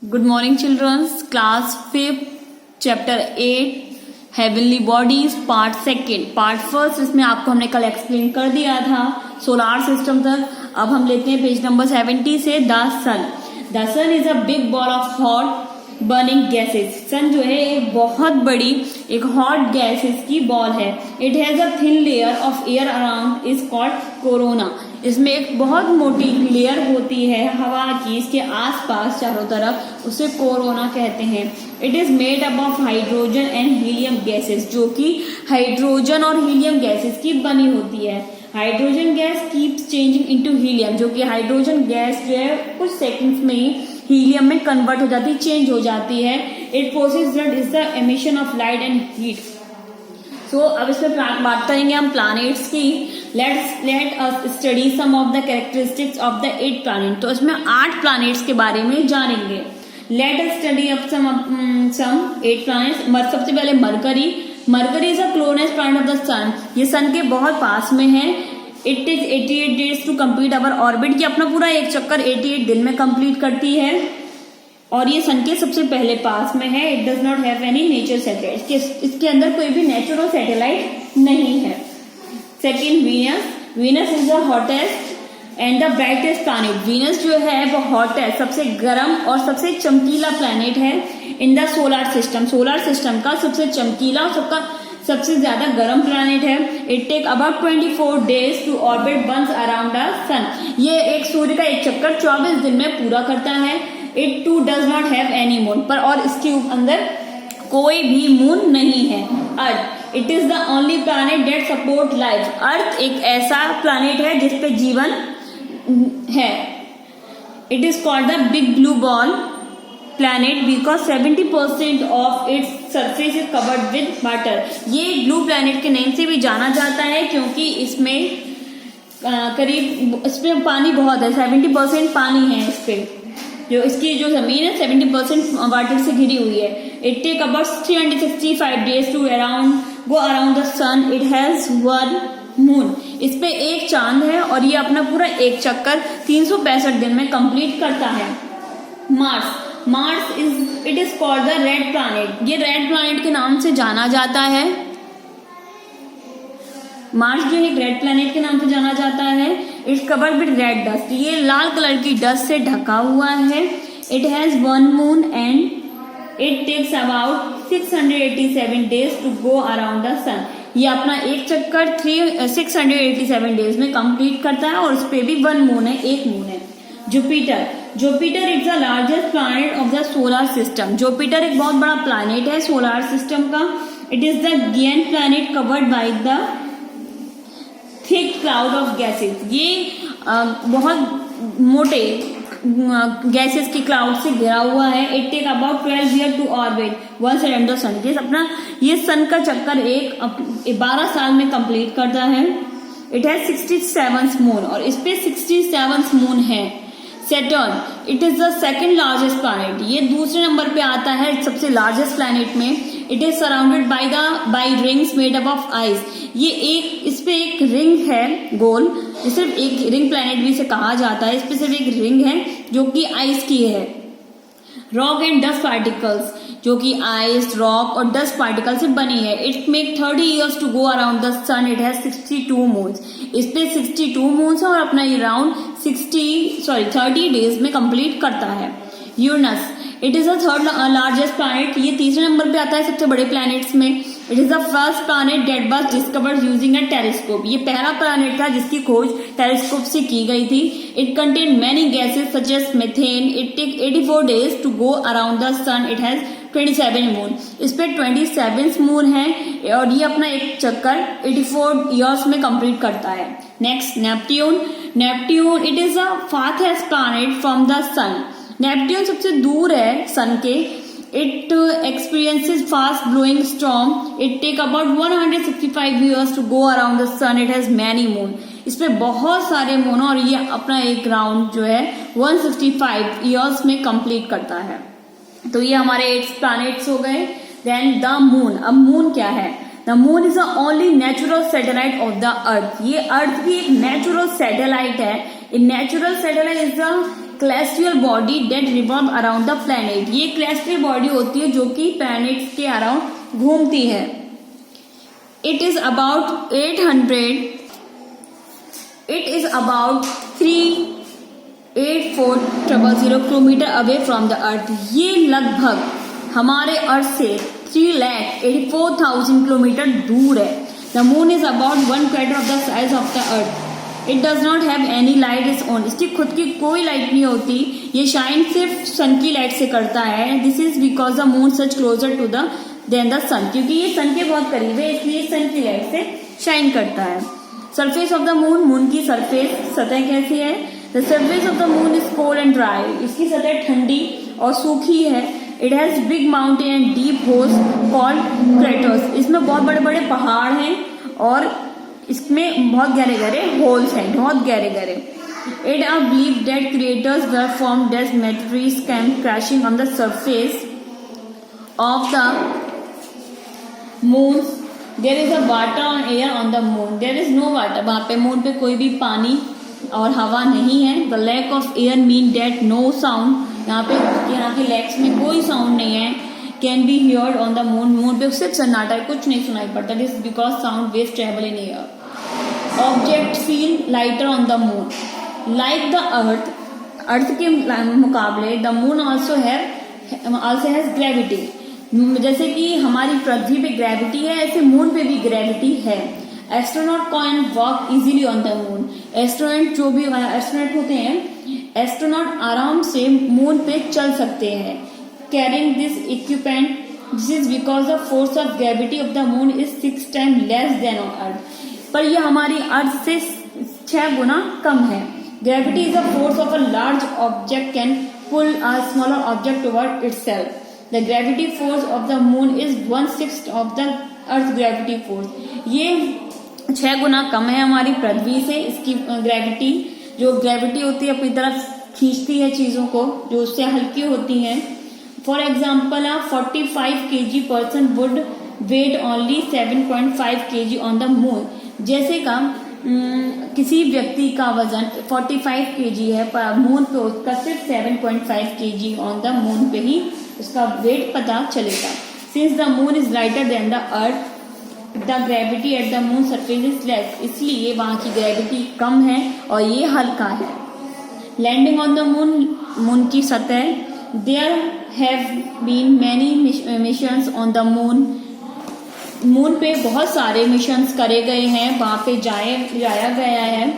Good morning, children. Class 5th, Chapter 8, Heavenly Bodies, Part 2. Part 1 इसमें आपको हमने कल एक्सप्लेन कर दिया था सोलार सिस्टम तक. अब हम लेते हैं पेज नंबर 70 से. The sun is a big ball of hot burning gases. Sun जो है एक बहुत बड़ी एक हॉट गैसेस की बॉल है. It has a thin layer of air around is called corona. इसमें एक बहुत मोटी लेयर होती है हवा की इसके आसपास चारों तरफ, उसे कोरोना कहते हैं. It is made up of hydrogen and helium gases, जो कि हाइड्रोजन और हीलियम गैसेस की बनी होती है. Hydrogen gas keeps changing into helium, जो कि हाइड्रोजन गैस जो है कुछ सेकंड्स में ही हीलियम में कन्वर्ट हो जाती है, चेंज हो जाती है. It process that is the emission of light and heat. So अब इसमें बात करेंगे हम प्लैनेट्स की. Let us study some of the characteristics of the 8 planet. तो इसमें 8 प्लैनेट्स के बारे में जानेंगे. Let us study up some 8 planets. सबसे पहले mercury is a closest planet of the sun. ये सन के बहुत पास में है. It is 88 days to complete our orbit. ये अपना पूरा एक चक्कर 88 दिन में कंप्लीट करती है और ये सन के सबसे पहले पास में है. It does not have any nature satellite. इसके अंदर कोई भी नेचुरल सैटेलाइट नहीं है. Second Venus is the hottest and the brightest planet. Venus जो है वो हॉटेस्ट सबसे गर्म और सबसे चमकीला प्लैनेट है in the solar system. Solar system का सबसे चमकीला और सबसे ज्यादा गर्म प्लैनेट है. It take about 24 days to orbit once around the sun. ये एक सूर्य का एक चक्कर 24 दिन में पूरा करता है. It too does not have any moon, पर और इसके अंदर कोई भी मून नहीं है. Earth it is the only planet that support life. Earth एक ऐसा प्लैनेट है जिसपे जीवन है. It is called the big blue ball planet because 70% of its surface is covered with water. ये ब्लू प्लैनेट के नेम से भी जाना जाता है क्योंकि इसमें करीब इसमें पानी बहुत है. 70% पानी है इस पे. जो इसकी जो जमीन है 70% वाटर से घिरी हुई है. It take about 365 days to go around the sun. It has 1 moon. इस पे एक चांद है और ये अपना पूरा एक चक्कर 365 दिन में कंप्लीट करता है. Mars is called the red planet. ये रेड प्लैनेट के नाम से जाना जाता है. मार्स जो है रेड प्लैनेट के नाम से जाना जाता है. It's covered with red dust. ये लाल कलर की डस्ट से ढका हुआ है. It has 1 moon and it takes about 687 days to go around the sun. ये अपना एक चक्कर 687 डेज में कंप्लीट करता है और उस पे भी 1 मून है, एक मून है. Jupiter is the largest planet of the solar system. Jupiter एक बहुत बड़ा प्लैनेट है सोलर सिस्टम का. इट इज द गियन planet covered by the thick cloud of gases. ये बहुत मोटे गैसेस के क्लाउड से घिरा हुआ है. It take about 12 year to orbit once around the sun. ये सन का चक्कर 12 साल में कंप्लीट करता है. इट हैज 67 मून और इस पे 67 मून है. Saturn it is the second largest planet. ये दूसरे नंबर पे आता है सबसे लार्जेस्ट प्लैनेट में. It is surrounded by rings made up of ice. ये इस पे एक रिंग है गोल. सिर्फ एक रिंग प्लैनेट भी इसे कहा जाता है. इस पे सिर्फ एक रिंग है जो कि आइस की है. रॉक एंड डस्ट पार्टिकल्स, जो कि आइस, रॉक और डस्ट पार्टिकल से बनी है. It make 30 years to go around the sun. It has 62 moons. इस पे 62 मून्स है और अपना ये राउंड 30 डेज में कंप्लीट करता है. Uranus it is the third largest planet. ये तीसरे नंबर पे आता है सबसे बड़े प्लैनेट्स में. It is the first planet that was discovered using a telescope. ये पहला प्लैनेट था जिसकी खोज टेलीस्कोप से की गई थी. It contain many gases such as methane. It take 84 days to go around the sun. It has 27 moon. इस पे 27 मून है और ये अपना एक चक्कर 84 ईयर्स में कंप्लीट करता है. Next Neptune it is the farthest planet from the sun. Neptune सबसे दूर है सन के. It experiences fast blowing storm. It take about 165 years to go around the sun. It has many moon. इस पे बहुत सारे मून और ये अपना एक राउंड जो है 165 ईयर्स में कंप्लीट करता है. तो ये हमारे 8 प्लैनेट्स हो गए. Then the moon. अब मून क्या है? The moon is the only natural satellite of the earth. ये अर्थ की एक नेचुरल सैटेलाइट है. Natural satellite is the celestial body that revolve around the planet. ये celestial body होती है जो कि planets के अराउंड घूमती है. It is about 384,000 kilometre away from the earth. ये लगभग हमारे अर्थ से 384,000 किलोमीटर दूर है. The moon is about 1/4 of the size of the earth. It does not have any light is own. इसकी खुद की कोई लाइट नहीं होती. ये शाइन सिर्फ सन की लाइट से करता है. This is because the moon such closer to the than the sun. क्योंकि ये सन के बहुत करीब है इसलिए सन की लाइट से शाइन करता है. Surface of the moon. Moon की सरफेस सतह कैसी है? The surface of the moon is cold and dry. इसकी सतह ठंडी और सूखी है. It has big mountain and deep holes called craters. इसमें बहुत बड़े बड़े पहाड़ हैं और इसमें बहुत गहरे गहरे होल्स हैं, बहुत गहरे गहरे. It are believe that craters were formed as materials came crashing on the surface of the moon. There is a water on air on the moon. There is no water. वहां पे moon पे कोई भी पानी और हवा नहीं है. The lack of air mean that no sound. यहाँ के लैक्स में कोई साउंड नहीं है. Can be heard on the moon. Moon पे सिर्फ सन्नाटा है, कुछ नहीं सुनाई पड़ता. This because sound waves travel in air. Object feel lighter on the moon like the earth. Earth के मुकाबले the moon also has gravity. जैसे कि हमारी पृथ्वी पे ग्रेविटी है ऐसे मून पे भी ग्रेविटी है. Astronaut can walk easily on the moon. Astronaut जो भी एस्ट्रोनॉट होते हैं, एस्ट्रोनॉट आराम से मून पे चल सकते हैं. Carrying this equipment. This is because the force of gravity of the moon is 6 times less than on earth. पर यह हमारी अर्थ से 6 गुना कम है. Gravity is a force of a large object can pull a smaller object toward itself. The gravity force of the moon is 1/6 of the earth gravity force. ये 6 गुना कम है हमारी पृथ्वी से. इसकी ग्रेविटी जो ग्रेविटी होती है अपनी तरफ खींचती है चीजों को जो उससे हल्की होती हैं. For example 45 kg person would weigh only 7.5 kg on the moon. जैसे का किसी व्यक्ति का वजन 45 kg है पर मून पे उसका सिर्फ 7.5 kg ऑन द मून पे ही उसका वेट पता चलेगा. Since the moon is lighter than the earth the gravity at the moon surface is less. इसलिए वहां की ग्रेविटी कम है और ये हल्का है. Landing on the moon. Moon की सतह. There have been many missions on the moon. Moon पे बहुत सारे मिशंस करे गए हैं. वहां पे जाया गया है.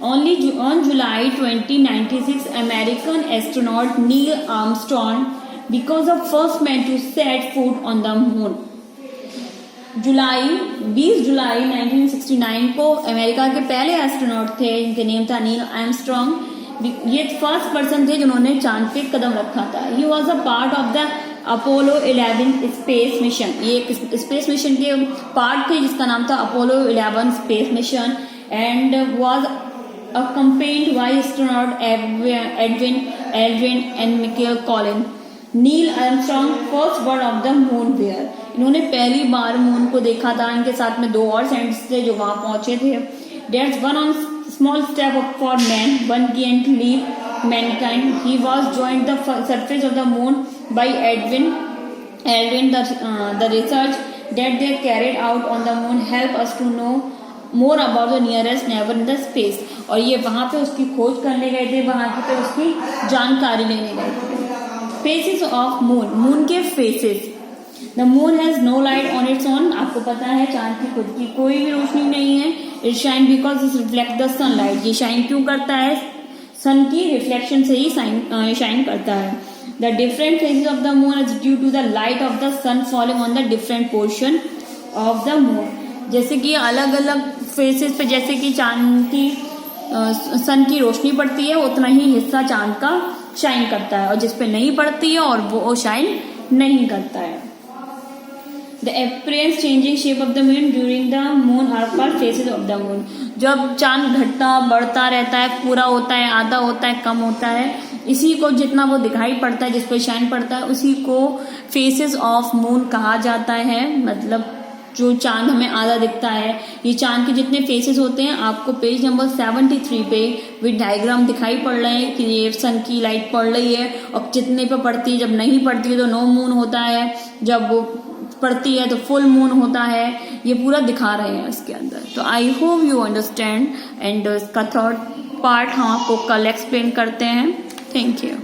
Only on July 2096 American astronaut Neil Armstrong because of first man to set foot on the moon. 20 जुलाई 1969 को अमेरिका के पहले एस्ट्रोनॉट थे जिनके नेम था नील आर्मस्ट्रॉन्ग. ये फर्स्ट पर्सन थे जिन्होंने चांद पे कदम रखा था. He was a part of the Apollo 11 space mission. ये एक स्पेस मिशन के पार्ट थे जिसका नाम था Apollo 11 space mission and was accompanied by astronaut Edwin Aldrin and Michael Collins. Neil Armstrong first bird of the moon where. इन्होंने पहली बार moon को देखा था. इनके साथ में 2 और साइंटिस्ट थे जो वहां पहुंचे थे. That's one on small step for man, one can't leave mankind. He was joined the surface of the moon by Edwin. The research that they carried out on the moon help us to know more about the nearest neighbor in the space. और ये वहां पे उसकी खोज करने गए थे. वहां की पे उसकी जानकारी लेने गए थे. Phases of moon. मून के phases. The moon has no light on its own. आपको पता है चांद की खुद की कोई भी रोशनी नहीं है. It shine because it reflect the sunlight. ये शाइन क्यों करता है? सन की रिफ्लेक्शन से ही शाइन करता है. The different phases of the moon is due to the light of the sun falling on the different portion of the moon. जैसे कि अलग अलग फेसेस पे जैसे कि चांद की सन की रोशनी पड़ती है उतना ही हिस्सा चांद का शाइन करता है और जिस पे नहीं पड़ती है और वो शाइन नहीं करता है. The appearance changing shape of the moon during the moon are called phases of the moon. जब चांद घटता बढ़ता रहता है, पूरा होता है, आधा होता है, कम होता है, इसी को जितना वो दिखाई पड़ता है जिस पे शाइन पड़ता है उसी को फेसेस ऑफ मून कहा जाता है. मतलब जो चांद हमें आधा दिखता है, ये चांद के जितने फेसेस होते हैं आपको पेज नंबर 73 पे विद डायग्राम दिखाई पड़ रहे हैं कि ये सन की लाइट पड़ रही है और जितने पे पड़ती है, जब नहीं पड़ती है तो नो मून होता है, जब वो पड़ती है तो फुल मून होता है, ये पूरा दिखा रहे हैं इसके अंदर। तो I hope you understand and इसका थर्ड पार्ट हम आपको कल एक्सप्लेन करते हैं। Thank you.